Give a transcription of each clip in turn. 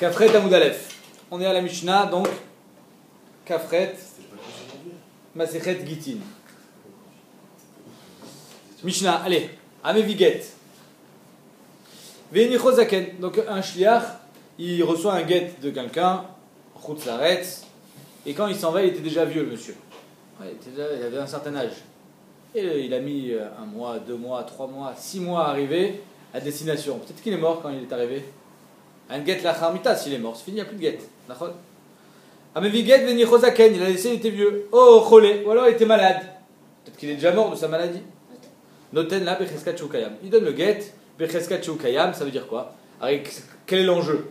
Kafret Amoud Aleph. On est à la Mishnah, donc Kafret Masechet Gitin. Mishnah, allez, Ameviget. Ve'enicho zaken. Donc un shliach, il reçoit un get de quelqu'un, Chutz Laaretz, et quand il s'en va, il était déjà vieux, le monsieur. Ouais, il avait un certain âge. Et il a mis 1 mois, 2 mois, 3 mois, 6 mois à arriver à destination. Peut-être qu'il est mort quand il est arrivé. Un get lachar mitas, s'il est mort, c'est fini, il n'y a plus de get. Ameviget ve'enicho zaken, il a laissé, il était vieux. Oh, cholé, ou alors il était malade. Peut-être qu'il est déjà mort de sa maladie. Noten la becheskat shukayam. Il donne le get, becheskat shukayam, ça veut dire quoi? Quel est l'enjeu?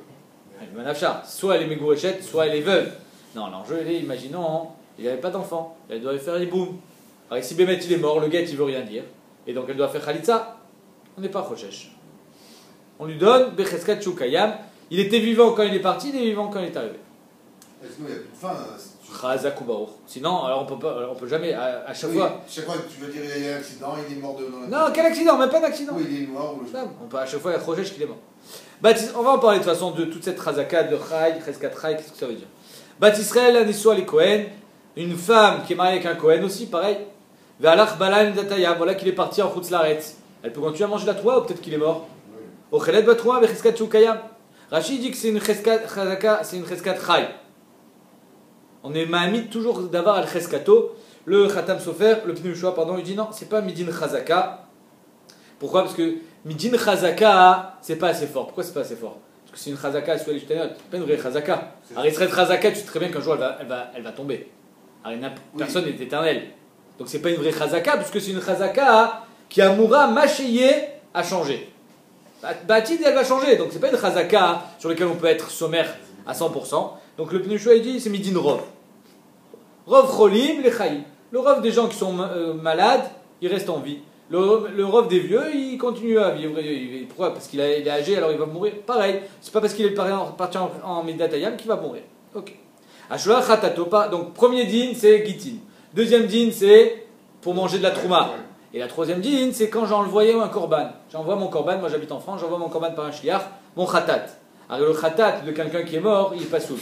Soit elle est mégourechette, soit elle est veuve. Non, l'enjeu, il est, imaginons, hein, il n'avait pas d'enfant, elle doit faire les boum. Alors si Bémet il est mort, le get il veut rien dire, et donc elle doit faire khalitza, on n'est pas chochesh. On lui donne becheskat shukayam, il était vivant quand il est parti, il est vivant quand il est arrivé. Sinon, il n'y a plus de fin. Sinon, alors on peut jamais, à chaque fois. Chaque fois, tu veux dire il y a eu un accident, il est mort de. Non, quel accident? Même pas d'accident. Oui, il est mort. On peut à chaque fois, il y a Chochesh qu'il est mort. On va en parler de toute façon de toute cette razaka de Chai, Cheskat Chai, qu'est-ce que ça veut dire? Bat Israël, Aniswa les Kohen, une femme qui est mariée avec un Kohen aussi, pareil. Ve'alach Balan Dataya, voilà qu'il est parti en Chutz Laaretz. Elle peut continuer à manger la troua ou peut-être qu'il est mort? Ochelet Batroua, Becheskat Shukayam. Rachid dit que c'est une Cheskat, c'est une Cheskat Chai. On est Mahamid toujours d'avoir al Cheskato. Le Khatam Sofer, le Pneu Shua, pardon, il dit non, c'est pas Midin Chazaka. Pourquoi? Parce que Midin Chazaka, c'est pas assez fort. Pourquoi c'est pas assez fort? Parce que c'est une Chazaka, c'est pas une vraie Chazaka. Alors il serait Chazaka, tu sais très bien qu'un jour elle va tomber. Alors personne n'est éternel. Donc c'est pas une vraie Chazaka, puisque c'est une Chazaka qui a Moura Macheye à changer. Batid, elle va changer. Donc c'est pas une Chazaka sur laquelle on peut être sommaire à 100%. Donc le Pneu Shua, il dit c'est Midin Rov. Rov Cholim, les Chaim. Le Rov des gens qui sont malades, il reste en vie. Le Rov des vieux, il continue à vivre. Pourquoi? Parce qu'il est âgé, alors il va mourir. Pareil, c'est pas parce qu'il est parti en Midatayam qu'il va mourir. Ok. Ashula Khatato, donc premier din, c'est Gitin. Deuxième din, c'est pour manger de la trouma. Et la troisième din, c'est quand j'envoyais un korban. J'envoie mon korban, moi j'habite en France, j'envoie mon korban par un shliach, mon khatat. Alors le khatat de quelqu'un qui est mort, il est pas soul.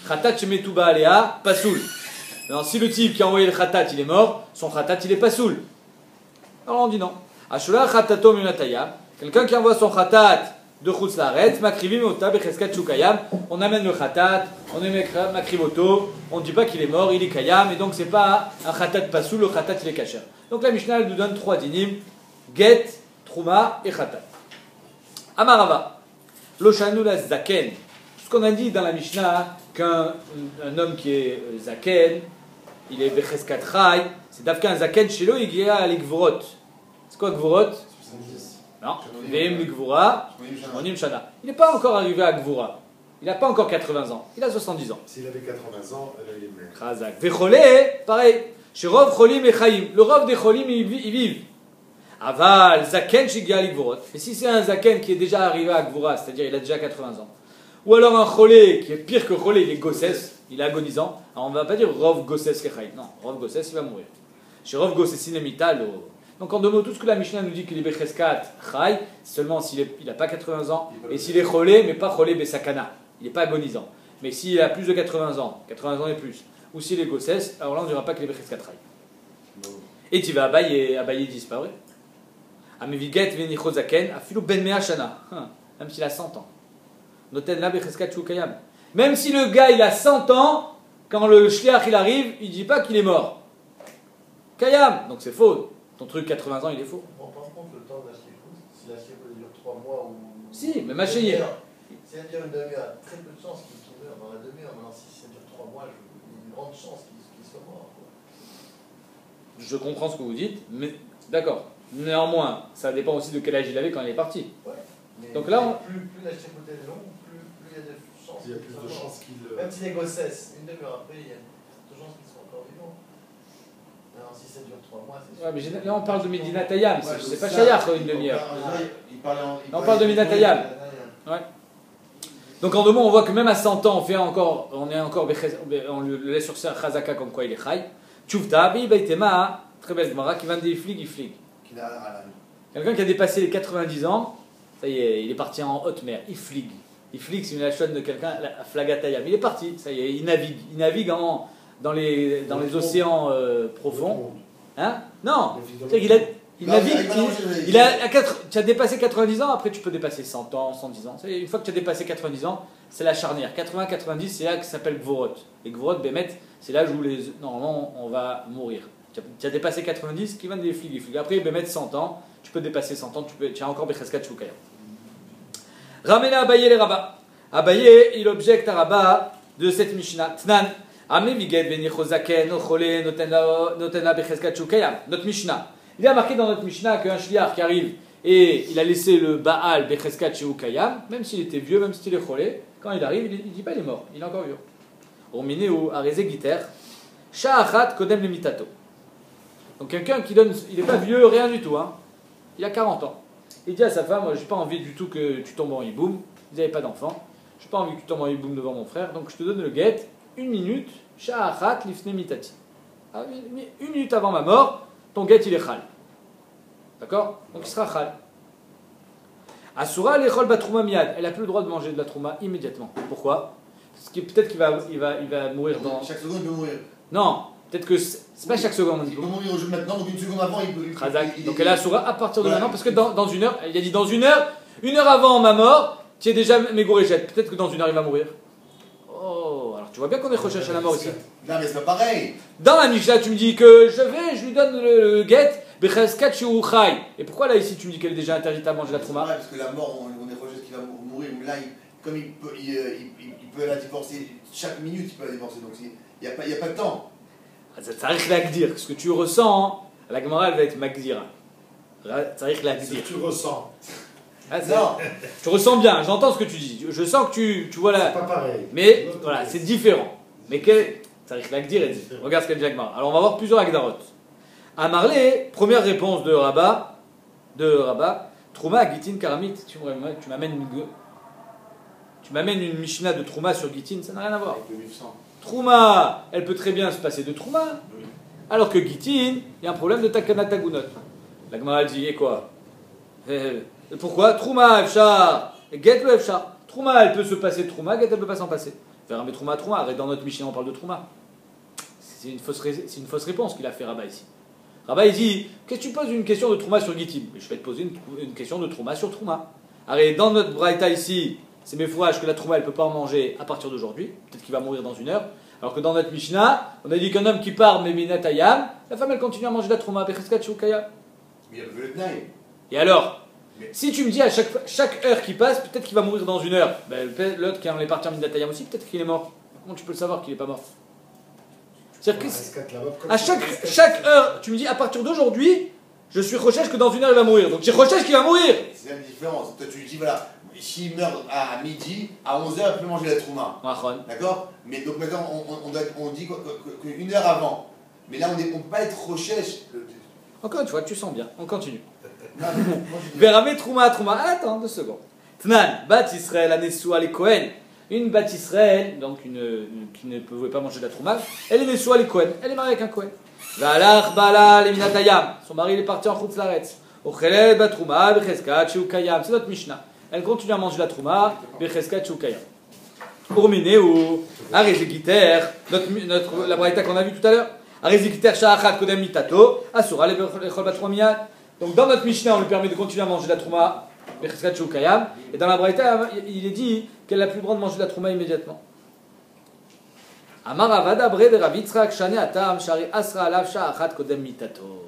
Khatat shemetouba alea, pas soul. Alors si le type qui a envoyé le khatat il est mort, son khatat il est pas soul. Alors on dit non. Ashula khatato minataya, quelqu'un qui envoie son khatat de Chutz Laaretz, makrivim ota becheskat shukayam, on amène le khatat, on amène makrivoto, on ne dit pas qu'il est mort, il est kayam, et donc c'est pas un khatat pas soul, le khatat il est kasher. Donc la Mishnah elle nous donne 3 dinim, get, trouma et khatat. Amarava. Loshanula zaken. Ce qu'on a dit dans la Mishnah, qu'un homme qui est zaken, il est becheskat chai, c'est d'afka un zaken chez lui, il y a les gvorot. C'est quoi gvorot? Non. Ve'em gvora, monim shana. Il n'est pas encore arrivé à gvora. Il n'a pas encore 80 ans. Il a 70 ans. S'il avait 80 ans, il est mort. Chazak. Vecholé, pareil. Chez Rov cholim et chaim. Le Rov des cholim, ils vivent. Aval, zaken shigia gvorot. Et si c'est un zaken qui est déjà arrivé à gvora, c'est-à-dire il a déjà 80 ans, ou alors un cholé qui est pire que cholé, il est gossès, il est agonisant, alors on ne va pas dire Rov gossès kechaim. Non, Rov gossès, il va mourir. Chez Rov gossessin emital. Donc en deux mots, tout ce que la Mishnah nous dit qu'il est becheskat chai, c'est seulement s'il n'a pas 80 ans, et s'il est cholé, mais pas cholé besakana. Il n'est pas agonisant. Mais s'il a plus de 80 ans et plus, ou s'il est gossès, alors là on ne dira pas qu'il est becheskat chai. Et tu vas Abaye dit, c'est pas vrai? Ameviget venicho zaken, afilu ben mea shana. Même s'il a 100 ans. Noten la becheskat shukayam. Même si le gars il a 100 ans, quand le shliach il arrive, il dit pas qu'il est mort. Kayam, donc c'est faux. Ton truc 80 ans il est faux. On prend en compte le temps de la shlichut, si la shlichut dure 3 mois ou. Si, mais machéier. Si elle dure une demi-heure, très peu de chances qu'il meure dans la demi-heure. Maintenant, si ça dure 3 mois, il y a une grande chance qu'il soit mort. Je comprends ce que vous dites, mais d'accord. Néanmoins, ça dépend aussi de quel âge il avait quand il est parti. Ouais. Donc là, plus la shlichut est longue, plus il y a de chances. Il y a plus de chances qu'il. Même s'il est gossesse, une demi-heure après, il y a de chances qu'il soit encore vivant. Alors si ça dure 3 mois, c'est sûr. Ouais, mais là on parle de Medina Tayam, c'est pas Shayach une demi-heure. On parle de Medina Tayam. Ouais. Donc en deux mots, on voit que même à 100 ans, on le laisse sur sa chazaka comme quoi il est chai. Tchouvta, beitema, très belle Gemara, qui vend des flig, il flig. Quelqu'un qui a dépassé les 90 ans, ça y est, il est parti en haute mer, il flig. il flique sur une lachonne de quelqu'un, la flagatayam. Il est parti, ça y est, il navigue dans les océans profonds. Hein? Non, il navigue, tu as dépassé 90 ans, après tu peux dépasser 100 ans, 110 ans. Une fois que tu as dépassé 90 ans, c'est la charnière. 80-90, c'est là que ça s'appelle Gvorot. Et Gvorot, Bémet, c'est l'âge où normalement on va mourir. Tu as dépassé 90, qui va des flics. Après, Bémet, 100 ans, tu peux dépasser 100 ans, tu as encore Becheskat Choukaya. Ramena Abaye les Rabba. Abaye, il objecte à Rabba de cette Mishnah. Tnan. Notre Mishnah. Il a marqué dans notre Mishnah qu'un shliach qui arrive et il a laissé le Baal Becheskat Sheukayam, même s'il était vieux, même s'il est cholé, quand il arrive, il dit pas il est mort, il est encore vieux. Romine ou Areze Giter, Sha'achat Kodem le Mitato. Donc quelqu'un qui donne, il n'est pas vieux, rien du tout, hein. Il a 40 ans. Il dit à sa femme, moi j'ai pas envie du tout que tu tombes en hiboum, vous n'avez pas d'enfant, j'ai pas envie que tu tombes en hiboum devant mon frère, donc je te donne le guet. 1 minute, Sha'achat lifne mitati. 1 minute avant ma mort, ton guet il est chal. D'accord? Donc il sera chal. Asura l'echol batrouma miad. Elle n'a plus le droit de manger de la trouma immédiatement. Pourquoi? Parce que peut-être qu'il va mourir dans. Chaque seconde il peut mourir. Non, peut-être que c'est pas chaque seconde. Il peut mourir au jeu maintenant, donc une seconde avant il peut. Donc elle a Asura à partir de maintenant, parce que dans 1 heure, il a dit dans 1 heure, 1 heure avant ma mort, tu es déjà mégoréchette. Peut-être que dans 1 heure il va mourir. Oh, alors tu vois bien qu'on est recherché à la mort ici. Non, mais c'est pas pareil. Dans la Mishnah, tu me dis que je lui donne le guet, Becheskat Sheuchai. Et pourquoi là ici tu me dis qu'elle est déjà interdite à manger la trouma? Parce que la mort, on est rejeté qu'il va mourir, mais là, comme il peut la divorcer, chaque minute il peut la divorcer, donc il n'y a pas de temps. Ça arrive à dire, ce que tu ressens, la Gemara elle va être magdira. Ça arrive à dire. Tu ressens. Non. Tu ressens bien, j'entends ce que tu dis. Je sens que tu vois là. C'est pas pareil. Mais voilà, c'est différent. Mais ça arrive à dire et dit. Regarde ce qu'elle dit la Gemara. Alors on va voir plusieurs Agdarot. À Marley, première réponse de Rabat, Trouma, Gitin, Karamit. Tu m'amènes une Mishnah de Trouma sur Gitin, ça n'a rien à voir. Trouma, elle peut très bien se passer de Trouma. Oui. Alors que Gitin, il y a un problème de Takana Tagunot. La Gemara elle dit, et quoi? Pourquoi? Trouma, Efchar, Get le Efchar. Trouma, elle peut se passer de Trouma, Get, elle peut pas s'en passer. Mais Trouma, arrête, dans notre Mishnah, on parle de Trouma. C'est une fausse réponse qu'il a fait Rabat ici. Rabat, il dit, qu'est-ce que tu poses une question de Trouma sur Gitim? Je vais te poser une question de Trouma sur Trouma. Arrête, dans notre Braïta ici, c'est mes fourrages que la Trouma, elle peut pas en manger à partir d'aujourd'hui. Peut-être qu'il va mourir dans 1 heure. Alors que dans notre Mishnah, on a dit qu'un homme qui part, Meminatayam, la femme, elle continue à manger de la Trouma, Becheskat Shukaya. Mais il a vu le Tnaï. Et alors? Si tu me dis à chaque heure qui passe, peut-être qu'il va mourir dans 1 heure. Ben, l'autre qui est parti en Minatayam aussi, peut-être qu'il est mort. Comment tu peux le savoir qu'il n'est pas mort? C'est-à-dire que à chaque heure, tu me dis à partir d'aujourd'hui, je suis recherche que dans 1 heure il va mourir. Donc j'ai recherche qu'il va mourir. C'est la différence. Toi tu lui dis voilà, s'il meurt à midi, à 11h il peut manger la trouma. D'accord? Mais donc maintenant on dit qu'une heure avant. Mais là on ne peut pas être recherche. Encore une fois, tu sens bien. On continue. Verame trouma. Attends 2 secondes. Tnan, Bat Israël, Anesua les Kohen. Une Bat Israël, donc qui ne pouvait pas manger de la trouma, elle est Nesua les Kohen. Elle est mariée avec un Kohen. Valach Bala les Minatayam. Son mari il est parti en Chutz Laretz. Ocheled Batrouma, Becheskat Sheukayam. C'est notre Mishnah. Elle continue à manger la trouma, Becheskat Sheukayam. Urmineu, Arezegiter, la braïta qu'on a vue tout à l'heure. Arezegiter Sha'achat Kodem Mitato, Asura l'Echol Batrouma Miyad. Donc dans notre Mishnah, on lui permet de continuer à manger la trouma, Becheskat Sheukayam. Et dans la braïta, il est dit qu'elle n'a plus le droit de manger la trouma immédiatement. Amar Avada Bre de Rav Yitzhak Shane Atam Shari Asra Alav Sha'achat Kodem Mitato.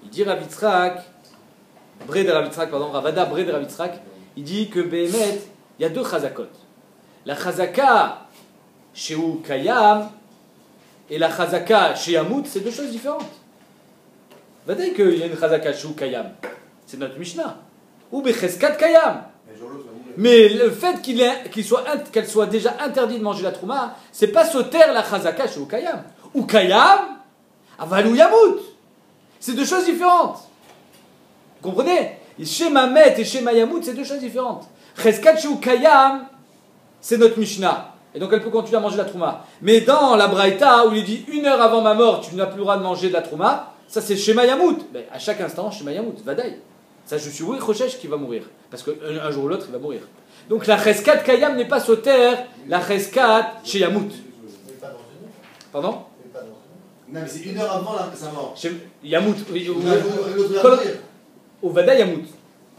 Il dit Rav Yitzhak, Ravada Bre de Rav Yitzhak, il dit que Behemet, il y a 2 chazakot. La chazaka chez Kayam et la chazaka chez Yamout, c'est 2 choses différentes. Vadaï qu'il y a une chazaka chez Kayam, c'est notre Mishnah. Ou Becheskat Kayam. Mais le fait qu'elle soit déjà interdite de manger la trouma, c'est pas sauter la chazaka chez Ukayam. Ukayam, avalou yamout. C'est 2 choses différentes. Vous comprenez? Chez Mamet et chez Mayamout, c'est 2 choses différentes. Cheskat chez Ukayam, c'est notre Mishnah. Et donc elle peut continuer à manger la trouma. Mais dans la Braïta, où il dit 1 heure avant ma mort, tu n'as plus le droit de manger de la trouma, ça c'est chez Mayamout. Mais à chaque instant, chez Mayamout, Vadaï. Ça, je suis oui, Rochesh qui va mourir. Parce qu'un jour ou l'autre, il va mourir. Donc la cheskat kayam n'est pas sauter, la cheskat chez Yamout. Pardon? Non, mais c'est 1 heure avant sa mort. Yamout. Au Vada Yamout.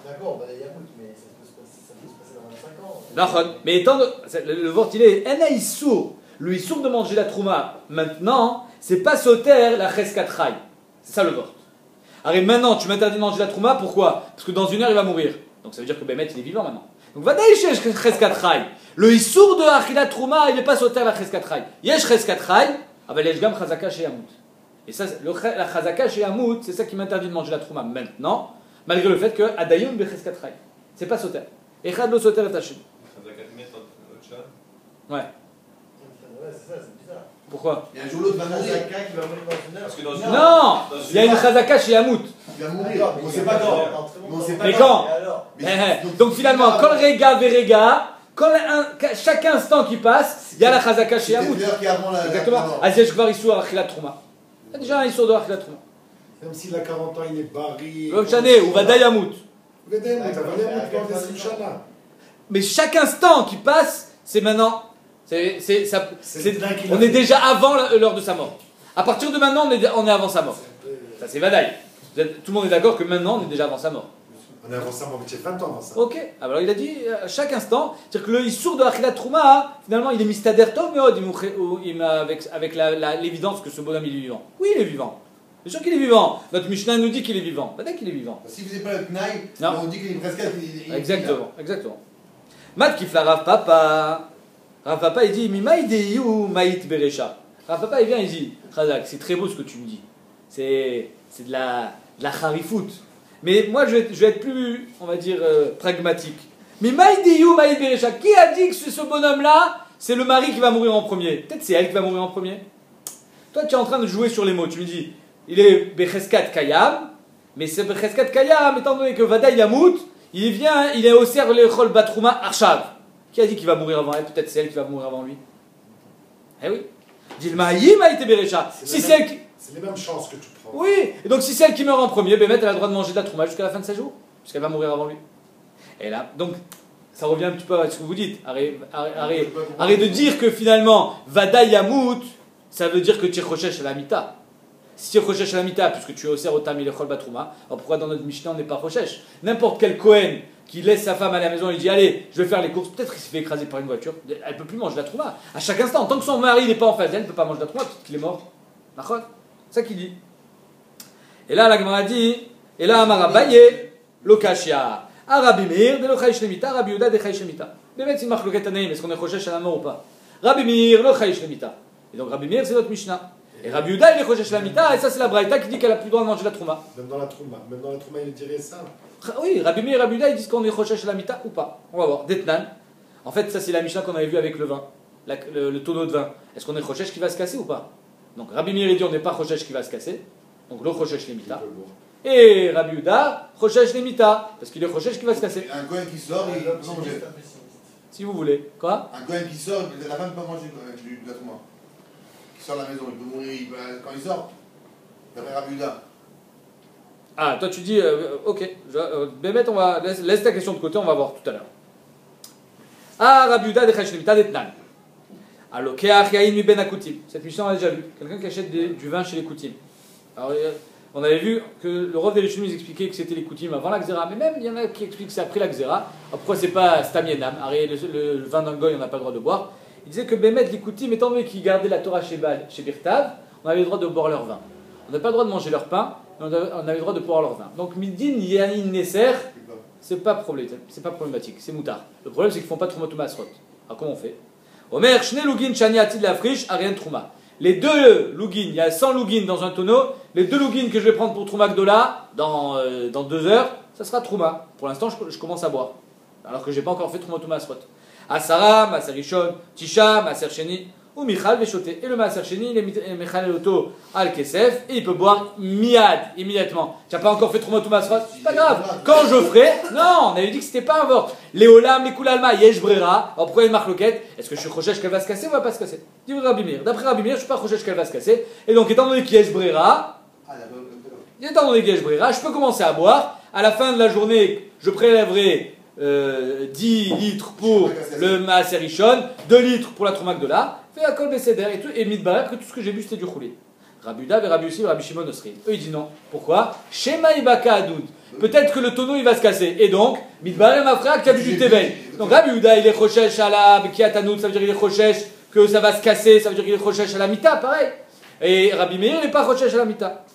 D'accord, Vada Yamout, mais ça peut se passer dans 25 ans. Mais étant le vort, il est en Issour. Le Issour de manger la trouma maintenant, c'est pas sauter la cheskat chai. C'est ça le vort. Alors maintenant, tu m'interdis de manger la trouma, pourquoi? Parce que dans 1 heure, il va mourir. Donc ça veut dire que Bémet, il est vivant maintenant. Donc Vada Yesh cheskat chai. Le Issour de Achilat trouma, il n'est pas sauter la cheskat chai. Yesh cheskat chai, avec les gam chazaka chez Yamout. Et ça, la chazaka chez Yamout, c'est ça qui m'interdit de manger la trouma maintenant, malgré le fait que Adayun becheskat chai. C'est pas sauter. Echad lo sauter et tachim. Ouais. Ouais, c'est ça, c'est bizarre. Pourquoi? Il y a un jour l'autre va mourir. Chazaka qui va mourir dans 1 heure. Parce que dans une Non, il y a une chazaka chez Yamout. Il va mourir. On ne sait pas quand. On sait pas Mais quand? Et alors? Donc finalement, quand le rega verega, chaque instant qui passe, il y a la chazaka chez Yamout. C'est l'heure qui est avant la. Exactement. Aziyesh kvar issour achilat trouma. Il y a déjà un issour de achilat trouma. Même s'il a 40 ans, il est barré. L'homme chané, ou Vada Yamout. Mais chaque instant qui passe, c'est maintenant. On est déjà avant l'heure de sa mort. À partir de maintenant, on est avant sa mort. Ça, c'est Vadaï. Tout le monde est d'accord que maintenant, on est déjà avant sa mort. On est avant sa mort, mais tu es 20 ans avant ça. Ok. Alors il a dit à chaque instant, c'est-à-dire que le issour de Achilat Trouma, finalement, il est mistader tov meod, avec l'évidence que ce bonhomme il est vivant. Oui, il est vivant. Bien sûr qu'il est vivant. Notre Mishnah nous dit qu'il est vivant. Vadaï qu'il est vivant. Si vous n'avez pas le knaï, on dit qu'il est presque. Exactement, exactement. Mat kifla Rav Papa. Rav Papa il dit Mimaïdeyu maït berecha. Rav Papa il vient il dit Khazak, c'est très beau ce que tu me dis. C'est de la kharifout. Mais moi je vais être plus, on va dire, pragmatique. Mimaïdeyu maït berecha. Qui a dit que ce bonhomme là, c'est le mari qui va mourir en premier? Peut-être c'est elle qui va mourir en premier. Toi tu es en train de jouer sur les mots. Tu me dis il est becheskat kayam, mais c'est becheskat kayam étant donné que Vada Yamout, il est au cerf le chol batrouma arshav. Qui a dit qu'il va mourir avant elle? Peut-être c'est elle qui va mourir avant lui. Eh oui. Dilmaïm a été berecha. Si c'est elle qui... C'est les mêmes chances que tu prends. Oui. Et donc si c'est elle qui meurt en premier, Bémet elle a le droit de manger de la trouma jusqu'à la fin de ses jours, puisqu'elle va mourir avant lui. Et là, donc ça revient un petit peu à ce que vous dites. Arrête de dire que finalement Vada Yamout, ça veut dire que tu recherches à la mita. Si tu recherches à la mita, puisque tu es au cerf au tamil le chol batrouma, alors pourquoi dans notre Mishnah on n'est pas recherche? N'importe quel Kohen qui laisse sa femme à la maison et dit allez, je vais faire les courses, peut-être qu'il se fait écraser par une voiture, elle ne peut plus manger la trouma. À chaque instant, tant que son mari n'est pas en face d'elle, elle ne peut pas manger la trouma, peut-être qu'il est mort. C'est ça qu'il dit. Et là, la Gemara dit, et là, Amarabaye, Lokashia, Arabi Meir, de Lochaï Shlemita, Rabbi Yuda, de Chaï Shlemita. Mais même si marque le Ketanaïm, est-ce qu'on est recherche à la mort ou pas? Rabbi Meir, Lochaï Shlemita. Et donc Rabbi Meir, c'est notre Mishnah. Et Rabbi Yuda, il est recherche à la mita, et ça, c'est la Braïta qui dit qu'elle a plus le droit de manger la trouma. Même dans la trouma, il dirait ça. Oui, Rabbi Meir et Rabbi Yuda, ils disent qu'on est recherche à la mita ou pas. On va voir. Detnan. En fait, ça, c'est la Mishnah qu'on avait vue avec le vin, le tonneau de vin. Est-ce qu'on est recherche qui va se casser ou pas? Donc Rabbi Meir dit on n'est pas recherche qui va se casser. Donc le recherche les mita. Et Rabbi Yuda recherche les mita, parce qu'il est recherche qui va se casser. Un Kohen qui sort, il peut pas manger. Si vous voulez. Quoi? Un Kohen qui sort, la femme ne peut pas manger de la trouma. Qui sort de la maison, il peut mourir quand il sort. D'après Rabbi Yuda. Ah, toi tu dis, ok, Bémet, on va laisse ta question de côté, on va voir tout à l'heure. Ah, Rabbi Yuda de Chashlemita d'Etnan. Alors, Keach mi ben akutim. Cette mission on a déjà vu. Quelqu'un qui achète du vin chez les Koutim. Alors, on avait vu que le Rav des Rishonim expliquait que c'était les Koutim avant la Xéra, mais même il y en a qui expliquent que c'est après la Xéra. Alors, pourquoi c'est pas Stamienam? Le vin d'un goy, on n'a pas le droit de boire. Il disait que Bémet, les Koutim, étant donné qu'ils gardaient la Torah chez Birtav, on avait le droit de boire leur vin. On n'a pas le droit de manger leur pain, mais on avait le droit de boire leur vin. Donc, Midin Yain Nesser, c'est pas problématique, c'est moutard. Le problème, c'est qu'ils font pas Trouma Masrot. Alors, comment on fait? Omer, Shne Lugin Shani Atid la friche, Ariane Trouma. Les deux Lugin, il y a 100 Lugin dans un tonneau, les deux Lugin que je vais prendre pour Trouma Gdola, dans 2 heures, ça sera Trouma. Pour l'instant, je commence à boire. Alors que j'ai pas encore fait Trouma Masrot. Asara, Maser Rishon, Tisha, Maser Sheni, ou Michal Veshoté. Et le Maser Sheni, il est Michal Eloto al Kesef, et il peut boire miad, immédiatement. Tu n'as pas encore fait Trouma Masrot? C'est pas grave. Quand je ferai, non, on avait dit que c'était pas un vort. Les Olam, les Koulalma, Yesh Brera. Alors pourquoi il marque loquette? Est-ce que je suis recherche qu'elle va se casser ou elle va pas se casser? Dis-vous Rabbi Meir. D'après Rabbi Meir, je suis pas recherche qu'elle va se casser. Et donc, étant donné qu'il y a Yesh Brera, je peux commencer à boire. À la fin de la journée, je prélèverai 10 litres pour le Maaser Rishon, 2 litres pour la Trouma Gdola, fais Akol Beseder et Midbarer que tout ce que j'ai bu c'était du roulé. Rabbi Uda, Rabbi Yossi, Rabbi Shimon Osri. Eux ils disent non. Pourquoi? Shema Ibaka Adoud. Peut-être que le tonneau il va se casser. Et donc, Midbarer ma frère qui a bu du Tevel. Donc Rabbi Uda il est Rochesh à la Bekiat Anoud, ça veut dire il est Rochesh que ça va se casser, ça veut dire qu'il est Rochesh à la Mita, pareil. Et Rabbi Meir il n'est pas Rochesh à la Mita.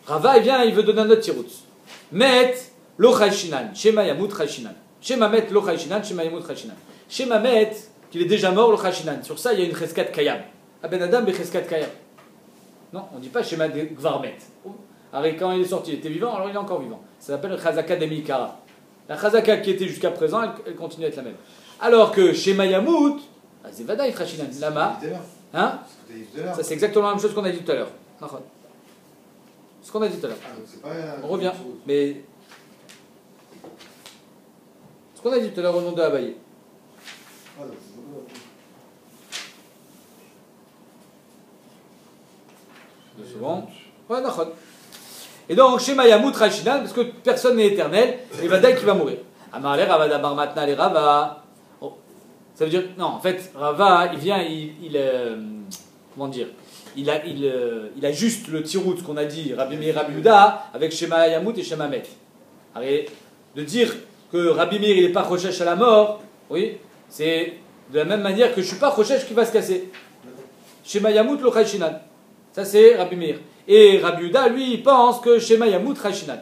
Rava il vient, il veut donner un autre tiroutz. Met lo Chayshinan, Shema Yamut Chayshinan. Shema Met lo Chayshinan, Shema Yamut Chayshinan. Shema Met, qu'il est déjà mort lo Chayshinan. Sur ça il y a une Cheskat Kayam. Ben Adam Becheskat Kayam. Non, on ne dit pas Shema de Gvarmet. Quand il est sorti, il était vivant, alors il est encore vivant. Ça s'appelle Chazaka Demikara. La Chazaka qui était jusqu'à présent, elle continue à être la même. Alors que Shema Yamut, Zevada Chayshinan. Lama. Hein? Ça c'est exactement la même chose qu'on a dit tout à l'heure. Ce qu'on a dit tout à l'heure. On revient. Mais ce qu'on a dit tout à l'heure au nom de Abaye. 2 secondes. Ouais, d'accord. Et donc, Shema Yamut Chayshinan, parce que personne n'est éternel, et Vadaï qui va mourir. Amarler Ravada Bar Matna les Rava. Ça veut dire, non, en fait, Rava, il vient, comment dire, il ajuste le tirout qu'on a dit, Rabbi Meir, Rabbi Uda, avec Shema Yamut et Shema Met. De dire que Rabbi Meir, il n'est pas Rochesh à la mort, oui, c'est de la même manière que je ne suis pas Rochesh qui va se casser. Shema Yamut lo Chayshinan. Ça c'est Rabbi Meir. Et Rabbi Uda, lui, il pense que Shema Yamut Chayshinan.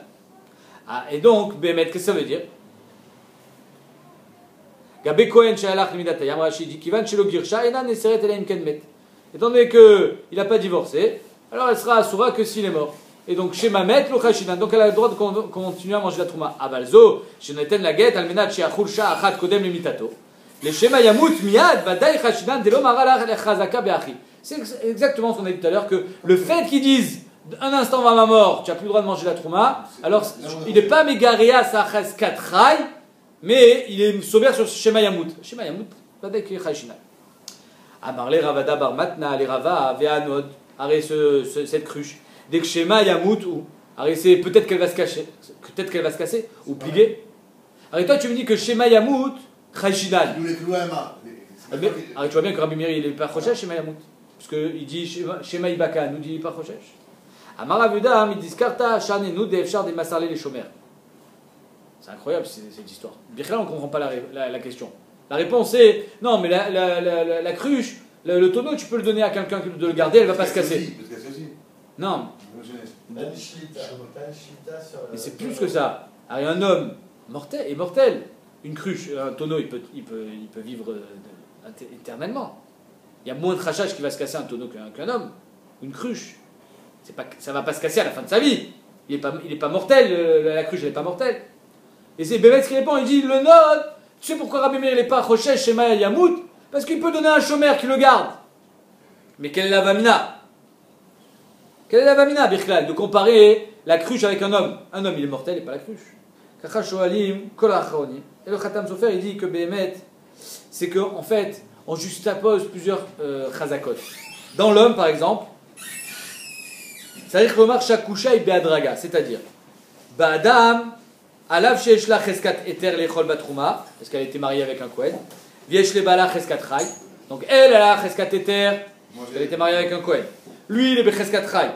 Et donc, Bémet, qu'est-ce que ça veut dire? Gabé Kohen Shalach Limidatayam, Rashi dit Kivan Shelo Girsha, Ena Neseret Elaim Kenmet. Étant donné qu'il n'a pas divorcé, alors elle sera assoura que s'il est mort. Et donc, Shema Met lo Chayshinan. Donc elle a le droit de continuer à manger la Trouma. Abalzo, Sheneten la Get, Almenat Sheachul Sha Achat Kodem Limitato. Le Shema Yamut Miyad, Vadaï Chayshinan, Delo Marala Chazaka Beachi. C'est exactement ce qu'on a dit tout à l'heure, que le fait qu'ils disent un instant va ma mort, tu n'as plus le droit de manger la trouma, alors il n'est pas mégaréa sa cheskat ray, mais il est sauvé sur Shema Yamut. Shema Yamut, Vadaï Chayshinan. Amarle Ravada Bar Matna, les Rava, Ve'anod, arrête cette cruche. Dès que Shema Yamut, ou arrête, peut-être qu'elle va se cacher, peut-être qu'elle va se casser, ou plier. Arrête, toi tu me dis que Shema Yamut, Chayshinan. Arrête, tu vois bien que Rabbi Meir, il n'est pas Rochesh, Shema Yamut. Parce qu'il dit Shema Ibaka, nous dit pas Rochesh. Amaravuda, Midiskarta, Shane, nous, Defchar, des Massarlé, les chômeurs. C'est incroyable cette histoire. Birkhala, on ne comprend pas la question. La réponse est non, mais la cruche, le tonneau, tu peux le donner à quelqu'un de le garder, elle ne va pas se casser. Non. Mais c'est plus que ça. Un homme mortel est mortel. Une cruche, un tonneau, il peut vivre éternellement. Il y a moins de crachage qui va se casser un tonneau qu'un homme. Une cruche. Ça ne va pas se casser à la fin de sa vie. Il n'est pas mortel, la cruche, elle n'est pas mortelle. Et c'est Bémet qui répond, il dit, le nod, tu sais pourquoi Rabbi Meir n'est pas Rochesh Shema Yamut? Parce qu'il peut donner un chômeur qui le garde. Mais quelle est la vamina? Quelle est la vamina, Birklal? De comparer la cruche avec un homme. Un homme, il est mortel et pas la cruche. Kacha Shoalim, Kol Acharonim. Et le Khatam Sofer, il dit que Bémet, c'est qu'en fait, on juxtapose plusieurs chazakot. Dans l'homme, par exemple, c'est-à-dire que l'Omar Shakusha et Beadraga, c'est-à-dire, Ba'adam, Alav Sheeshla Cheskat Eter Lechol Batrouma, parce qu'elle était mariée avec un Kohen, Viesh Lebala Cheskat Rai, donc elle a Cheskat Eter, elle était mariée avec un Kohen. Lui, il est Becheskat Rai.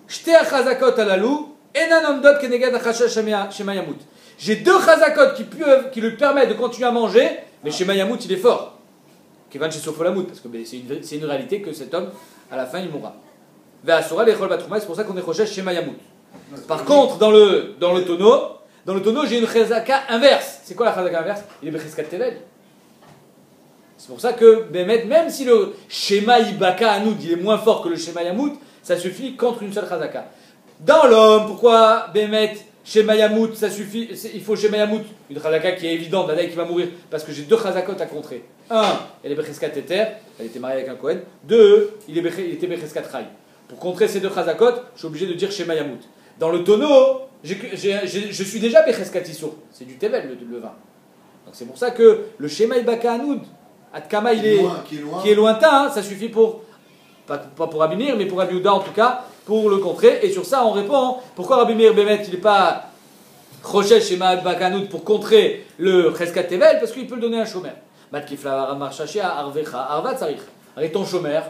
Shte Chazakot Alalou, Enan Omdot Kenegad Achasha Shema Yamut. J'ai 2 chazakot qui lui permettent de continuer à manger, mais Shema Yamut, il est fort. Kivan chez Sofolamut, parce que c'est une réalité que cet homme, à la fin, il mourra. Ve'asura lechol batrouma, c'est pour ça qu'on est Rochesh Shema Yamut. Par contre, dans le tonneau, j'ai une chazaka inverse. C'est quoi la chazaka inverse? Il est Becheskat Tevel. C'est pour ça que, même si le Shema Ibaka Anoud, il est moins fort que le Shema Yamut, ça suffit contre une seule chazaka. Dans l'homme, pourquoi Bémet, Shema Yamut, ça suffit, il faut Shema Yamut, une chazaka qui est évidente, Badaï qui va mourir, parce que j'ai 2 chazakot à contrer. 1, elle est Becheskat Eter, elle était mariée avec un Kohen. 2, il était Becheskat Rai. Pour contrer ces 2 chazakot, je suis obligé de dire Shema Yamut. Dans le tonneau, je suis déjà Becheskat Issour, c'est du Tevel le vin. Donc c'est pour ça que le Shema Ibaka Anoud, Atkama, qui est lointain, hein, ça suffit pour, pas pour Rabbi Meir, mais pour Rabbi Uda en tout cas, pour le contrer. Et sur ça, on répond, pourquoi Rabbi Meir Bémet, il n'est pas Choshesh Shema Bakanout pour contrer le Cheskat Tevel, parce qu'il peut le donner à un chômeur. Matkifla Marshashia Arvecha Arva Tsarich. Avec ton chômeur,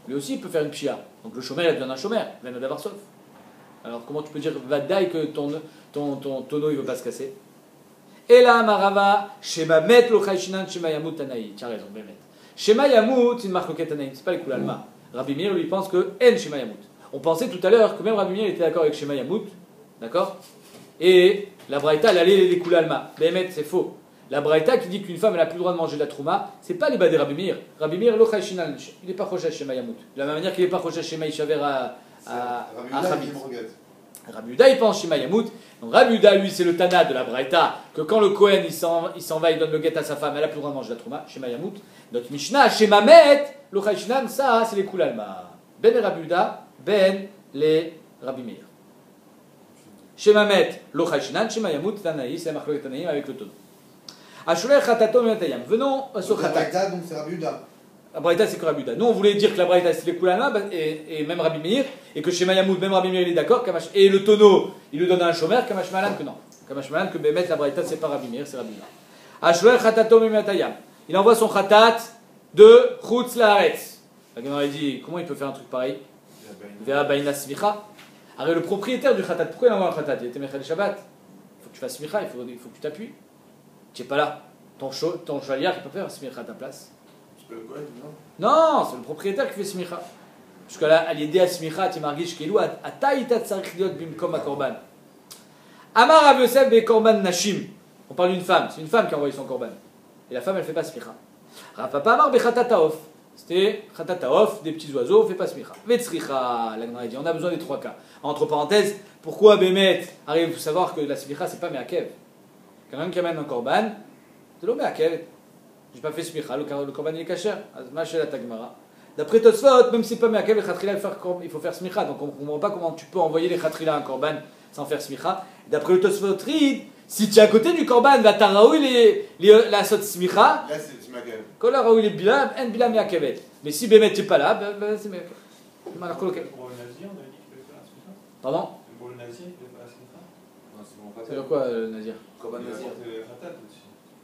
lui aussi il peut faire une pshia. Donc le chômeur il a besoin d'un chômeur, il vient d'avoir sauf. Alors comment tu peux dire Vadaï que ton tonneau il ne veut pas se casser? Et là, Marava, Shema Met lo Chayshinan Shema Yamut Tanaï. Tu as raison, Bémet. Shema Yamut, c'est une marque Tanaï, c'est pas les Koulalma. Rabbi Meir lui pense que En Shema Yamut. On pensait tout à l'heure que même Rabbi Meir était d'accord avec Shema Yamut, d'accord? Et la Braïta, elle allait les Koulalma. Bémet, c'est faux. La Braïta qui dit qu'une femme elle n'a plus le droit de manger de la Trouma, c'est pas les bas des Rabbi Meir. Rabbi Meir lo Chayshinan, il n'est pas Choshesh Shema Yamut. De la même manière qu'il n'est pas Choshesh Shema Yishaver à Chabit. Rabbi Uda il pense Shema Yamut. Donc Rabbi Uda lui c'est le Tana de la Braïta que quand le Kohen il s'en va, il donne le guet à sa femme, elle a plus le droit de manger la Trouma, Shema Yamut. Notre Mishnah, Shema Met, lo Chayshinan, ça c'est les Koulalma. Ben les Rabbi Uda, ben les Rabbi Meir. Shema Met, lo Chayshinan, Shema Yamut, Tanaï, c'est la marque Tanaïm avec le tonneau. Ashulei Khatato Minatayam. Venons sur Khatat. Donc c'est Rabbi Uda. La Braïta c'est que Rabbi Uda. Nous on voulait dire que la Braïta c'est les Koulalma et même Rabbi Meir, et que chez Mayamoud, même Rabbi Meir il est d'accord, et le tonneau il lui donne un chômeur, Kamash Malan que non. Kamash Malan que Bémet la Braïta c'est pas Rabbi Meir, c'est Rabbi Uda. Ashulei Khatato Minatayam. Il envoie son Khatat de Chutz Laaretz. La Gemara dit comment il peut faire un truc pareil? Vera Baina Smicha. Alors le propriétaire du Khatat, pourquoi il envoie un Khatat? Il était Mechel Shabbat. Il faut que tu fasses Smicha, il faut que tu t'appuies. Tu n'es pas là. Ton chaliar, il peut faire Smicha à ta place. C'est pas le Kohen, non? Non, c'est le propriétaire qui fait Smicha. Parce que là, à l'idée à Smicha, tu margish kelou, à taïta tsarikliot bimkom à korban. Amar Rav Yosef be korban nashim. On parle d'une femme, c'est une femme qui a envoyé son korban. Et la femme, elle ne fait pas Smicha. Rav Papa Amar be khatataof. C'était khatataof, des petits oiseaux, on ne fait pas Smicha. Vetzricha, la Gemara dit, on a besoin des trois cas. Entre parenthèses, pourquoi Bémet arrive, il faut savoir que la Smicha, c'est pas Meakev. Quelqu'un qui amène un korban, c'est l'homme Meakev. J'ai pas fait smicha, le korban il est kasher. La tagmara. D'après Tosfot, même si c'est pas meakev, les khatrila il faut faire smicha. Donc on ne comprend pas comment tu peux envoyer les khatrila à un korban sans faire smicha. D'après le Tosfot Rid, si tu es à côté du korban, va t'araoui la sot smicha. Là c'est meakev. Quand la raoui les bilam, en bilam meakevet. Mais si Bémet tu pas là, c'est meakev. Pour le nazi, on avait dit qu'il fallait faire la smicha. Pardon? Pour le nazi, il fallait faire la smicha. Non, c'est bon, Ça veut dire quoi le nazir? Korban nazir. Khatat aussi.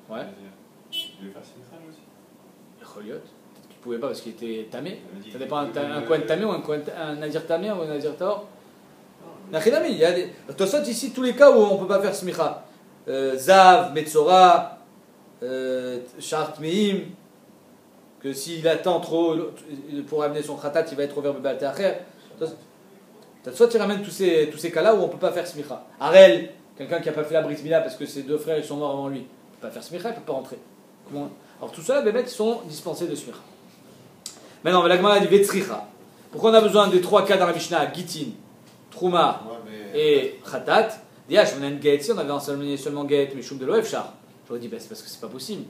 Ouais. Il devait faire smicha lui aussi. Choliot. Peut-être qu'il pouvait pas parce qu'il était tamé. Ça dépend un Kohen tamé ou un nazir tamé ou un nazir taor. Il y a des. Tosot ici tous les cas où on ne peut pas faire smicha. Zav, Metzora, Shart Meim, que s'il attend trop pour amener son khatat, il va être ouvert Bebal Teacher. Tosot il ramène tous ces cas-là où on ne peut pas faire smicha. Arel, quelqu'un qui n'a pas fait la brit mila parce que ses deux frères ils sont morts avant lui, il ne peut pas faire smicha, il ne peut pas rentrer. Comment? Alors tout ça, les mecs sont dispensés de smicha. Maintenant, la Gemara dit Vetzricha. Pourquoi on a besoin des trois cas dans la Mishnah? Gitin, Trouma et Khatat. Diach, on a une Get, si on avait enseigné seulement Get, mais Choum de l'Oefchar. J'aurais dit, c'est parce que c'est pas possible.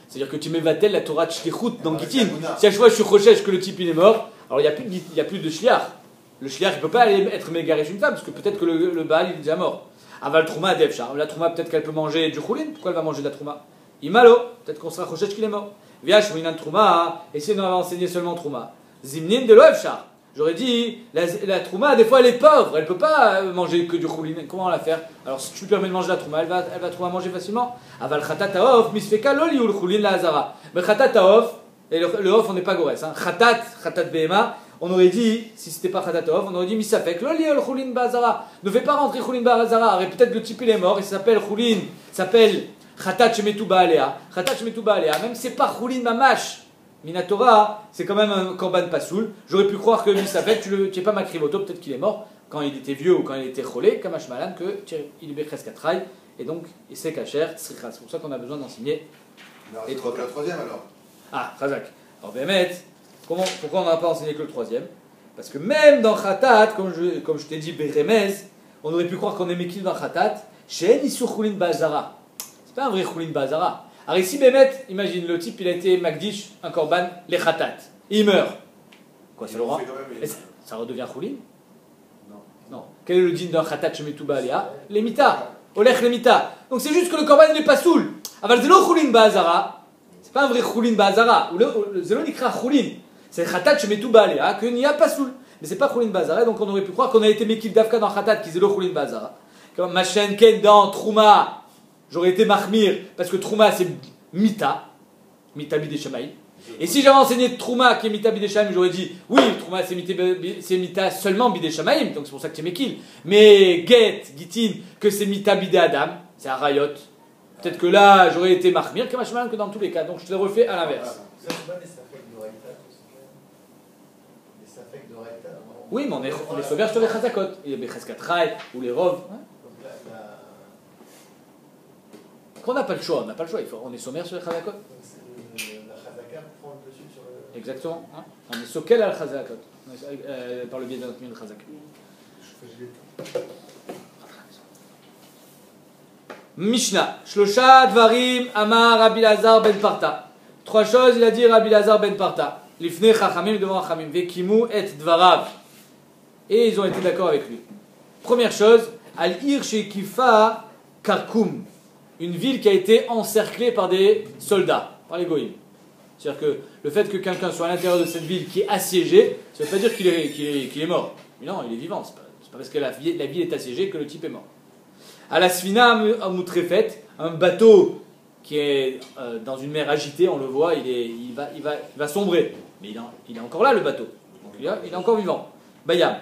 C'est-à-dire que tu mets Vatel, la Torah de Shlichut dans Gitin. Si à chaque fois je suis Rochesh que le type il est mort, alors il n'y a plus de Shliach. Le Shliach il ne peut pas aller être mégaré chez une femme, parce que peut-être que le Baal il est déjà mort. Aval Trouma, Defchar. La Trouma, peut-être qu'elle peut manger du Choulin. Pourquoi elle va manger de la Trouma? Imalo, peut-être qu'on sera Rochesh qu'il est mort. Viach, Winan Trouma, et si on avait enseigné seulement Trouma. Zimnin de l'Oefchar. J'aurais dit, la Trouma, des fois elle est pauvre, elle ne peut pas manger que du Choulin. Comment la faire? Alors si tu lui permets de manger la Trouma, elle va trouver à manger facilement. Aval Khatat Taof, Misfeka Loli ou le Choulin la Hazara. Mais Khatat Taof, et le Off on n'est pas Gores. Khatat Behema, on aurait dit, si c'était pas Khatat Taof, on aurait dit Misafek Loli ou le Choulin Bazara. Ne fais pas rentrer Choulin Bazara. Peut-être le type il est mort, il s'appelle Choulin, s'appelle. Khatat shemetu ba'alea, même si c'est pas choulin mamash, minatora, c'est quand même un korban pasoul. J'aurais pu croire que Misafek, tu n'es pas makrivoto, peut-être qu'il est mort quand il était vieux ou quand il était cholé, kamash malan, qu'il est bekres katraï, et donc c'est kacher, c'est pour ça qu'on a besoin d'enseigner les trois cas. Le troisième alors. Ah, Khazak. Alors Bémet, pourquoi on n'a pas enseigné que le troisième? Parce que même dans Khatat, comme je t'ai dit, Beremez, on aurait pu croire qu'on est mekil dans Khatat, chez Nisur choulin ba'azara. C'est pas un vrai choulin bazara. Alors ici, Bémet, imagine, le type, il a été Magdish, un korban, les khatat. Il meurt. Quoi, ça le rend? Ça redevient choulin? Non. Quel est le din d'un khatat shemetu ba'alea? Les mita. Olech les mita. Donc c'est juste que le korban n'est pas soul. Aval zelo choulin bazara. C'est pas un vrai choulin bazara. Le zelo nikra choulin. C'est khatat shemetu ba'alea, qu'il n'y a pas soul. Mais c'est pas choulin bazara, donc on aurait pu croire qu'on a été mekil dafka dans khatat, qui zelo choulin bazara. Comme Machen Ken dans Trouma, j'aurais été Mahmir, parce que Trouma c'est Mita, Mita Bideshamaï. Et si j'avais enseigné Trouma qui est Mita Bideshamaïm, j'aurais dit oui, Trouma c'est Mita seulement Bideshamaïm, donc c'est pour ça que c'est Mekil. Mais Get, Gitin, que c'est Mita Bide Adam, c'est un Rayot. Peut-être que là j'aurais été Mahmir, que dans tous les cas, donc je te le refais à l'inverse. Ça, c'est pas des safek de Raïta, tout ça. Des safek de Raïta. Oui, mais on est sauvé sur les Chazakot. Il y a les Cheskatrai ou les Rov. Donc là, On n'a pas le choix, on est sommaire sur les Chazakot. la Chazaka prend le dessus sur le. Exactement. Hein. On est sokel al Chazakot. Par le biais de notre mine Chazak. Mishnah. Shlosha Dvarim Amar Rabbi Lazar ben Parta. 3 choses, il a dit Rabbi Lazar ben Parta. Lifnei Chachamim devant Chachamim. Vekimu et Dvarav. Et ils ont été d'accord avec lui. Première chose, Al-Ir Shekifa Karkoum. Une ville qui a été encerclée par des soldats, par les goïms. C'est-à-dire que le fait que quelqu'un soit à l'intérieur de cette ville qui est assiégée, ça ne veut pas dire qu'il est mort. Mais non, il est vivant. C'est pas parce que la ville est assiégée que le type est mort. À la Sfina Amutrefet, un bateau qui est dans une mer agitée, on le voit, il va sombrer. Mais il est encore là, le bateau. Donc il est encore vivant. Bayam.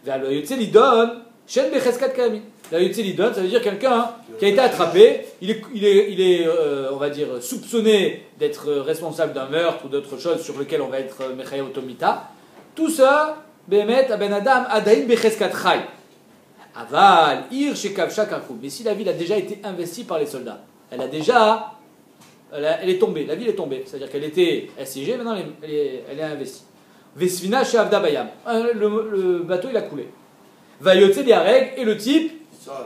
La Yotze Lidon, Shen Becheskat Kami. La Yotze Lidon, ça veut dire quelqu'un qui a été attrapé, il est on va dire, soupçonné d'être responsable d'un meurtre ou d'autre chose sur lequel on va être Mechaya Otomita. Tout ça, Behemet, Aben Adam, Adaim Becheskat Chai. Aval, Ir Shekavsha Karkoum. Mais si la ville a déjà été investie par les soldats, elle est tombée, la ville est tombée. C'est-à-dire qu'elle était assiégée, maintenant elle est investie. Vesvina chez Avda Bayam. Le bateau il a coulé. Vayotse Diareg, et le type,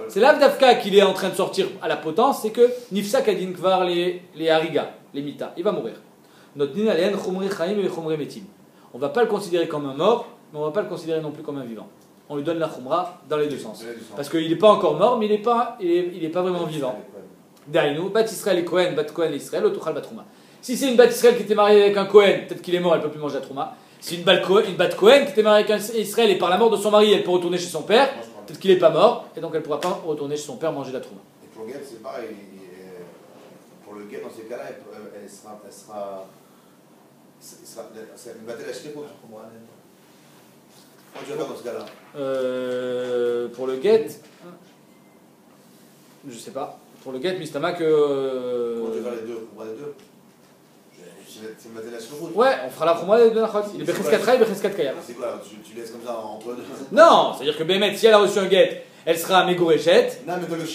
c'est l'Avdavka qu'il est en train de sortir à la potence, c'est que Nifsa Kadin Kvar les Hariga, les Mita, il va mourir. Notnin Alen Chomre Chaim et Chomre Metim. On ne va pas le considérer comme un mort, mais on ne va pas le considérer non plus comme un vivant. On lui donne la Chumra dans les deux sens. Parce qu'il n'est pas encore mort, mais il n'est pas vraiment vivant. Dainu, Bat Israël et Kohen, Bat Kohen et Israël, Otuchal Batrouma. Si c'est une Bat Israël qui était mariée avec un Kohen, peut-être qu'il est mort, elle ne peut plus manger la Trouma. Si une Bat Kohen qui était mariée avec un Israël et par la mort de son mari, elle peut retourner chez son père, peut-être qu'il n'est pas mort, et donc elle ne pourra pas retourner chez son père manger la Trouma. Et pour le guet, c'est pareil. Pour le guet, dans ces cas-là, elle sera une bataille à Shkepot. Comment tu vas faire dans ce cas-là Pour le guet, je sais pas. Pour le guet, Mistama que. Comment tu vas faire les deux? C'est une bataille à Shkepot. Ouais, on fera la promo de Benachot. Il est Becheskat Rai et Becheskat Kayam. C'est quoi? Tu laisses comme ça entre deux? Non, c'est-à-dire que Bémet, si elle a reçu un guet, elle sera à Mégoréchet.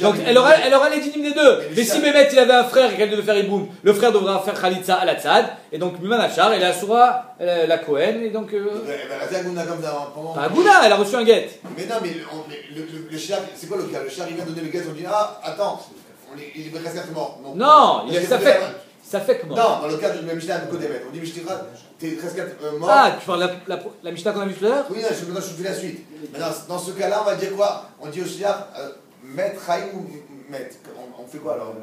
Donc elle aura les dynimes des deux. Mais si Bémet il avait un frère et qu'elle devait faire Iboum, le frère devra faire Khalitsa à la Tzad. Et donc Miman Achar, elle assurera la Kohen. Et donc. Elle va faire Aguna comme ça pendant. Pas Aguna, elle a reçu un guet. Mais non, mais le char, c'est quoi le cas? Le char, il vient donner le guet, on dit ah, attends, il est presque mort. Non, ça fait que mort. Non, dans le cas de la Mishnah de Kodemet, on dit Mishnah, t'es presque mort. Ah, tu parles de la Mishnah qu'on a vue tout à l'heure? Oui, maintenant je fais la suite. Maintenant, dans ce cas-là, on va dire quoi? On dit au Shliach, Maître Chaim ou Maître? On fait quoi alors?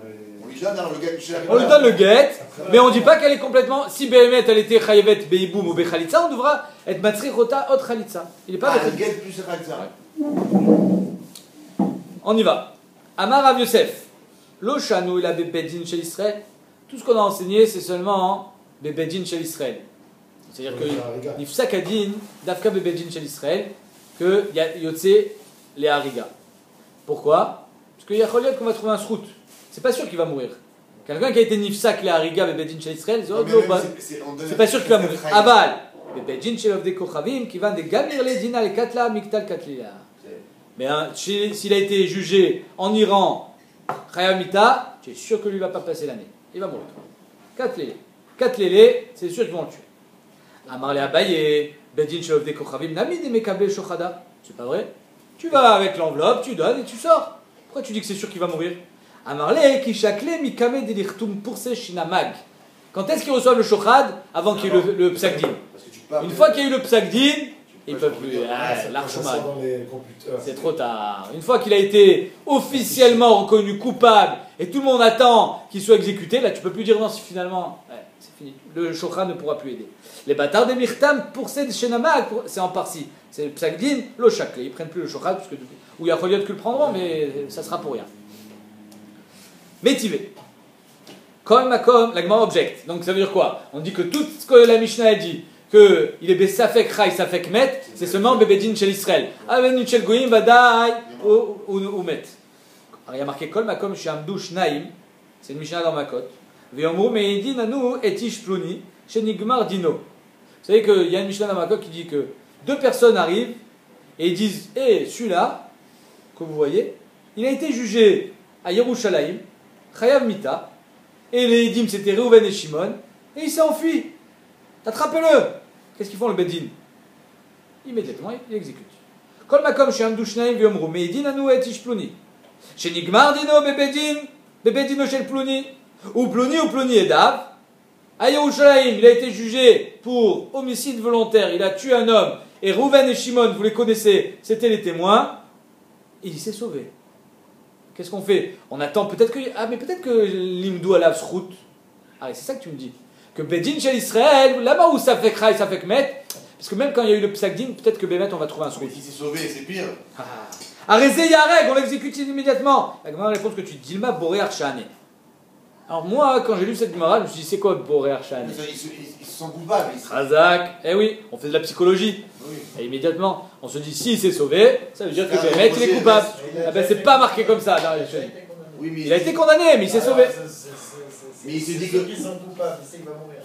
On lui donne alors le guet. On lui donne le guet, mais on dit pas qu'elle est complètement. Si Béhémet elle était Chayevet Beiboum ou Bechalitza, on devra être Matzri Rota Ot Khalitza. Il est pas le guet plus Khalitza. On y va. Amar Rav Yosef. Lo Shanu il a Bebedin chez Israël. Tout ce qu'on a enseigné, c'est seulement Bebedin chez Israël. C'est-à-dire que Nifsa Kadin, Dafka Bebedin chez Israël, que Yotse les Hariga. Pourquoi? Parce qu'il y a Choliot qu'on va trouver un srout. C'est pas sûr qu'il va mourir. Quelqu'un qui a été Nifsak les Hariga Bebedin chez Israël, c'est pas sûr qu'il va mourir. Aval, Bebedin chez Lovde Kochavim, qui va de Gamir les Dina les Katla Miktal Katlila. Mais s'il a été jugé en Iran, Chayamita, tu es sûr que lui va pas passer l'année. Il va mourir. 4 lélés, c'est sûr qu'ils vont le tuer. Amarle Abaye, Bedin Shelov de Kochavim, Nami de Mekabel Shochada. C'est pas vrai? Tu vas avec l'enveloppe, tu donnes et tu sors. Pourquoi tu dis que c'est sûr qu'il va mourir? Amarle, Kishakle, Mikame de Lichtum Pourse Shinamag. Quand est-ce qu'ils reçoivent le Shochad? Avant qu'il y ait le Psagdin. Une fois qu'il y a eu le Psagdin, il ne peut plus. L'archomag. C'est trop tard. Une fois qu'il a été officiellement reconnu coupable et tout le monde attend qu'il soit exécuté, là tu peux plus dire non, si finalement, c'est fini. Le Shochad ne pourra plus aider. Les bâtards des Mirtam pour ces Shenamag, c'est en parsi. C'est le Psagdin, le Shakle. Ils prennent plus le Shochad parce que ou il y a Choliot qui le prendront, mais ça sera pour rien. Métivé. Comme la Gemara objecte. Donc ça veut dire quoi? On dit que tout ce que la Mishnah a dit, qu'il est Bessafek Rai, Safek Met, c'est seulement Bebedin chez l'Israël. Avenu chez Goïm, Vadaï, ou Met. Alors il y a marqué Kol Makom Shamdu Shnaim, c'est une Mishnah dans Makot. Veomru Meidin Anu Etish Pluni, chez Nigmar Dino. Vous savez qu'il y a une Mishnah dans Makot qui dit que deux personnes arrivent et ils disent celui-là, que vous voyez, il a été jugé à Yerushalayim, Chayav Mita, et les Edim c'était Reuven et Shimon, et il s'est enfui. Attrape-le. Qu'est-ce qu'ils font le Bedin? Immédiatement, il exécute. Kol Makom Shamdu Shnaim Veomru Meidin Anu Etish Pluni. Chez Nigmar Dino Bebedino chez le Pluni, ou Pluni Edav, à Yerushalayim, il a été jugé pour homicide volontaire, il a tué un homme, et Reuven et Shimon, vous les connaissez, c'était les témoins, il s'est sauvé. Qu'est-ce qu'on fait? On attend peut-être que l'Imdou Alav Srout. Ah, c'est ça que tu me dis. Que Bedin chez Israël, là-bas où ça fait Krai, ça fait Kmet, parce que même quand il y a eu le Psakdin, peut-être que Bémet, on va trouver un Srout. Mais s'il s'est sauvé, c'est pire. Arrêtez Yareg, on l'exécute immédiatement. La Gemara répond que tu dis Dilma Boré Arshane. Alors moi, quand j'ai lu cette Gemara, je me suis dit c'est quoi Boré Arshane? Ils se sentent coupables. Razak, oui, on fait de la psychologie. Oui. Et immédiatement, on se dit s'il s'est sauvé, ça veut dire que Bémet il est coupable. Ah ben c'est pas marqué comme ça dans les choses. Oui, il a été condamné, mais il s'est sauvé. Mais il s'est dit que. Ils sont coupables, il sait qu'il va mourir.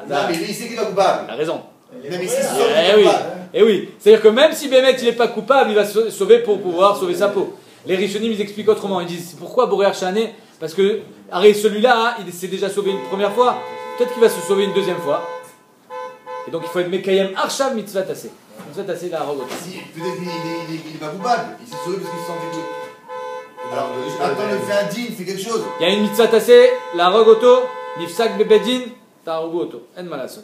Non, mais lui, il sait qu'il est coupable. Il a raison. Non, mais c'est oui. Et oui, c'est-à-dire que même si Bémet il n'est pas coupable, il va se sauver pour pouvoir sauver sa peau. Les Rishonim ils expliquent autrement, ils disent pourquoi Boré Arshane? Parce que celui-là, il s'est déjà sauvé une première fois, peut-être qu'il va se sauver une deuxième fois. Et donc il faut être Mekayem Arshav Mitzvah Tassé. Mitzvah Tassé la rogote. Si, peut-être qu'il n'est pas coupable, il s'est sauvé parce qu'il se sentait tout. Alors, attends, le fait un din, fais quelque chose. Il y a une Mitzvah Tassé, la rogoto, Nifsak Bebedin, ta rogoto. En malasot.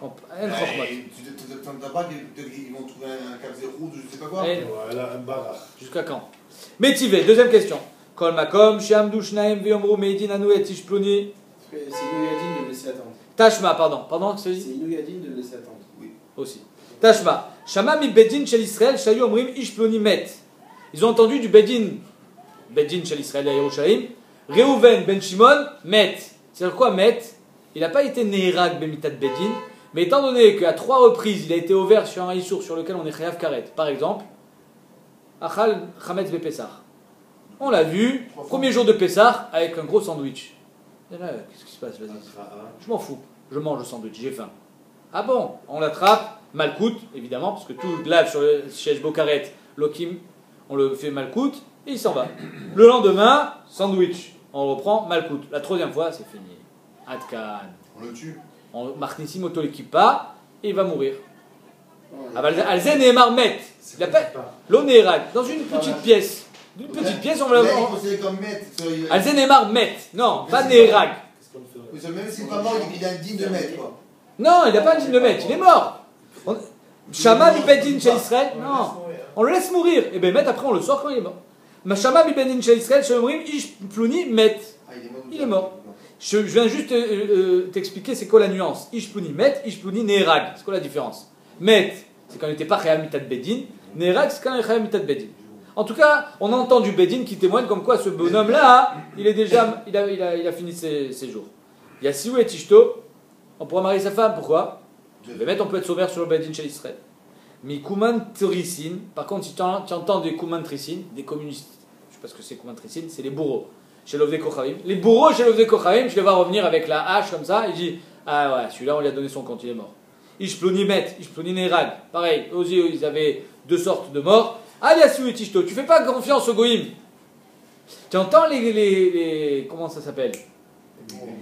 En chokmot. Tu n'entends pas qu'ils vont trouver un kabzé rouge, je ne sais pas quoi. Voilà, un barach. Jusqu'à quand? Métivé, deuxième question. Kol Makom, Shamdu Shnaim, Veomru, Meidin, Anu, Etish Pluni. C'est Inouïadine de le laisser attendre. Tashma, pardon, c'est Inouïadine de le laisser attendre. Oui. Aussi. Tashma. Shama mi Bedin shel Israël, Shayu Omrim, Ish Pluni Met. Ils ont entendu du Bedin shel Israël à Yerushalayim, Reuven ben Shimon, Met. C'est-à-dire quoi, Met? Il n'a pas été Neherag Bemitat Bedin, mais étant donné qu'à 3 reprises il a été ouvert sur un Issour sur lequel on est Chayav Karet, par exemple, Achal Chametz Bepessar. On l'a vu, premier jour de Pessah, avec un gros sandwich. Qu'est-ce qui se passe? Vas-y. Je m'en fous, je mange le sandwich, j'ai faim. Ah bon? On l'attrape, Malkout, évidemment, parce que tout le glaive sur le siège Bokaret, Lokim, on le fait Malkout, et il s'en va. Le lendemain, sandwich, on reprend Malkout. La troisième fois, c'est fini. Adkan. On le tue. On Marnissim Oto l'équipa, et il va mourir. Alzen et Marmet. Il appelle l'Onérak, dans une petite pièce. D'une petite pièce, on va la voir. Alzen et Marmet. Non, pas Nérak. Même s'il n'est pas mort, il a un digne de maître, quoi. Non, il n'a pas un digne de maître, il est mort. Shama Bibedin chez Israël, non. On le laisse mourir. Et bien, après, on le sort quand il est mort. Shama Bibedin chez Israël, Shalomrim, Ish Plouni, Met. Il est mort. Je viens juste t'expliquer c'est quoi la nuance. Ish Plouni, Met, Ish Plouni, Neherag. C'est quoi la différence? Met, c'est quand il n'était pas Chayav Mitat Bedin. Neherag, c'est quand il est Chayav Mitat Bedin. En tout cas, on a entendu Bedin qui témoigne comme quoi ce bonhomme-là, il a fini ses jours. Yassiou et Tishto, on pourra marier sa femme, pourquoi? On peut être sauveur sur le Bedin chez Israël. Mais Kouman Trisin, par contre, si tu entends des Kouman Trisin, des communistes, je ne sais pas ce que c'est Kouman Trisin, c'est les bourreaux chez l'Ovdei Kochavim. Les bourreaux chez l'Ovdei Kochavim, je les vois revenir avec la hache comme ça, et je dis ah ouais, celui-là on lui a donné son compte, il est mort. Ishploni Met, Ishploni Neherag, pareil, eux aussi ils avaient deux sortes de morts. Aliasu et Tishto, tu fais pas confiance aux Goïm. Tu entends les comment ça s'appelle?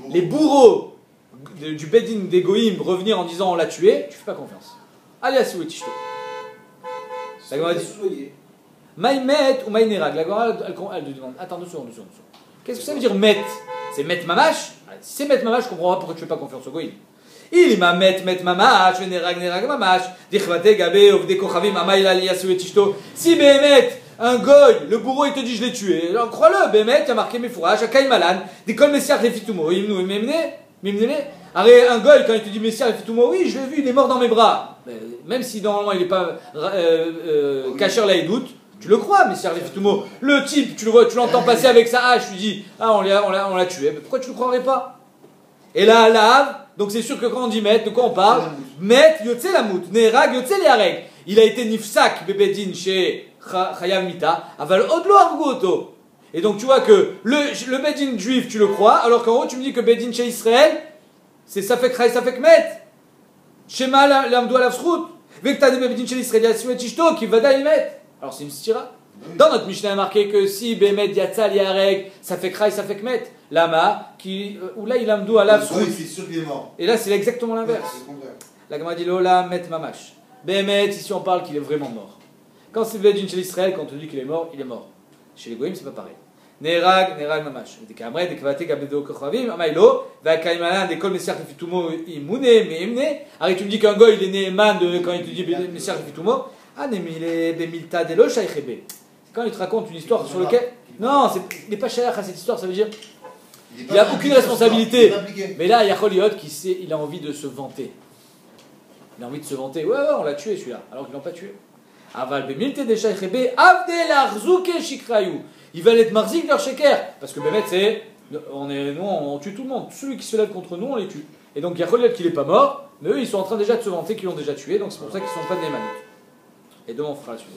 Les bourreaux du Bedin des Goïm revenir en disant on l'a tué, tu fais pas confiance. Aliasu et Tishto. La Gemara dit Maïmet ou Maïnerag. La Gemara elle demande attends 2 secondes. Qu'est-ce que ça veut dire met? C'est met mamash? Si c'est met mamash, je comprends pas pourquoi tu fais pas confiance aux Goïm. Il m'a met mamash, nerag mamash, dichvate gabe, ovde kochavim, amaïl aliasu et tishto. Si Béhémet, un goy, le bourreau il te dit je l'ai tué, alors crois-le, Béhémet, il a marqué mes fourrages, akaï malan, des kol messiar les fitumo, il nous m'emmené. Un goy, quand il te dit messiar les fitumo, oui, je l'ai vu, il est mort dans mes bras. Même si normalement il n'est pas caché la doute, Tu le crois, mais c'est Fitumo. Le type, tu le vois, tu l'entends passer avec sa hache, tu dis, ah, on l'a tué. Mais pourquoi tu le croirais pas? Et là, Lav, donc c'est sûr que quand on dit Met, de quoi on parle? Met, Yotze Lamout, Nerag, Yotze Liareg. Il a été Nifsak, Bebedin, chez Chayam Mita, Aval Odlo Argoto. Et donc tu vois que le Bedin juif, tu le crois, alors qu'en haut, tu me dis que Bedin chez Israël, c'est Safek Chay, Safek Met. Shema Lamdou Alavsrout. Vekta de Bedin chez Israël, Yatsumet Ishto, qui va Met. Alors c'est une stira. Dans notre Mishnah, il est marqué que si Bemet Yatzal Yareg, ça fait Krai, ça fait Kmet, Lama, où là il amdou à la et là c'est exactement l'inverse. La Gemara dit Lola Met Mamash. Bemet, ici on parle qu'il est vraiment mort. Quand c'est Bedin chez l'Israël, quand on dit qu'il est mort, il est mort. Chez les Goïm, c'est pas pareil. Nerag Mamash. Des Kamre, des Kvate, Gabedo Kochavim, Amailo, Vakaimalan, des Kol Messiar Fitumo, Imune, Meimne. Alors tu me dis qu'un goy il est né man quand il te dit Messiar Fitumo. Ah, mais il est Bemilta de lo Shaïchebe. Quand il te raconte une histoire sur laquelle. Non, il n'est pas cher à cette histoire, ça veut dire. Il n'y a aucune responsabilité. Mais là, il y a Choliot il a envie de se vanter. Il a envie de se vanter. Ouais, on l'a tué celui-là, alors qu'ils ne l'ont pas tué. Aval Bemilta de Shaïchebe, Abdel Arzouke Shikrayou. Ils veulent être marzik leur sheker. Parce que Bemet, c'est. Nous, on tue tout le monde. Celui qui se lève contre nous, on les tue. Et donc, il y a Choliot qui n'est pas mort, mais eux, ils sont en train déjà de se vanter qu'ils l'ont déjà tué, donc c'est pour ça qu'ils ne sont pas des manites. Et demain on fera la suite.